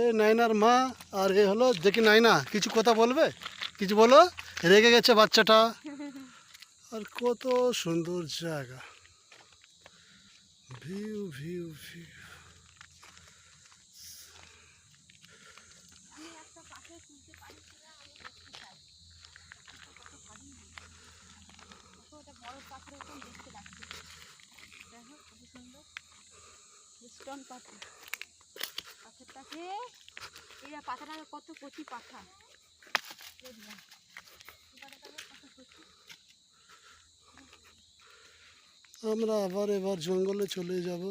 এ নাইনার মা। আর এ হলো দেখি নাইনা, কিছু কথা বলবে? কিছু বলো। রেগে গেছে বাচ্চাটা। আর কত সুন্দর জায়গা, ভিউ ভিউ ভিউ। পাতাটা কত কচি পাতা। আমরা আবার এবার জঙ্গলে চলে যাব।